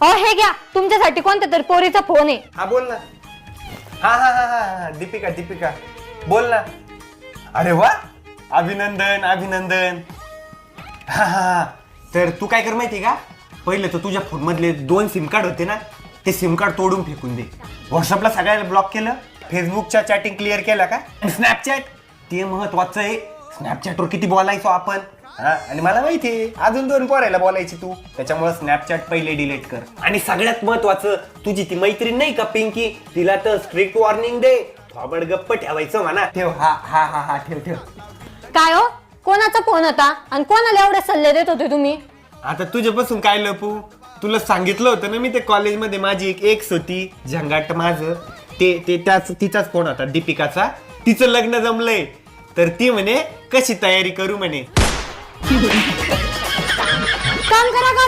अहो हे घ्या, तुमच्यासाठी कोणत्या तरी पोरीचा फोन आहे. हा बोल ना. हा हा हा हा दीपिका दीपिका बोल ना. अरे वा, अभिनंदन अभिनंदन. हा हा तर तू काय कर माहिती का, पहिले तर तुझ्या फोन मधले 2 सिम कार्ड होते ना, ते सिम कार्ड तोडून फेकून दे. व्हॉट्सअपला सगळ्याला ब्लॉक केलं, फेसबुकच्या चॅटिंग क्लिअर केला का, स्नॅपचॅट ते महत्वाचं आहे. स्नॅपचॅटवर किती बोलायचो आपण. हा आणि मला माहितीये अजून 2 पोरायला बोलायची तू, त्याच्यामुळे स्नॅपचॅट पहिले डिलीट कर. आणि सगळ्यात महत्वाचं, तुझी ती मैत्रीण नाही का पिंकी, तिला तर स्ट्रिक्ट वॉर्निंग दे, थोबड गप्प ठेवायचं म्हणा. ठेव. हा हा हा हा ठेव ठेव. काय हो, कोणाचा फोन होता आणि कोणाला एवढे सल्ले देत होते तुम्ही? आता तुझ्यापासून काय लपू, तुला सांगितलं होतं ना मी, ते कॉलेजमध्ये माझी एक एक्स होती झंगाट माझं, त्याच तिचाच फोन होता दीपिकाचा. तिचं लग्न जमलंय तर ती म्हणे कशी तयारी करू म्हणे. काम करा का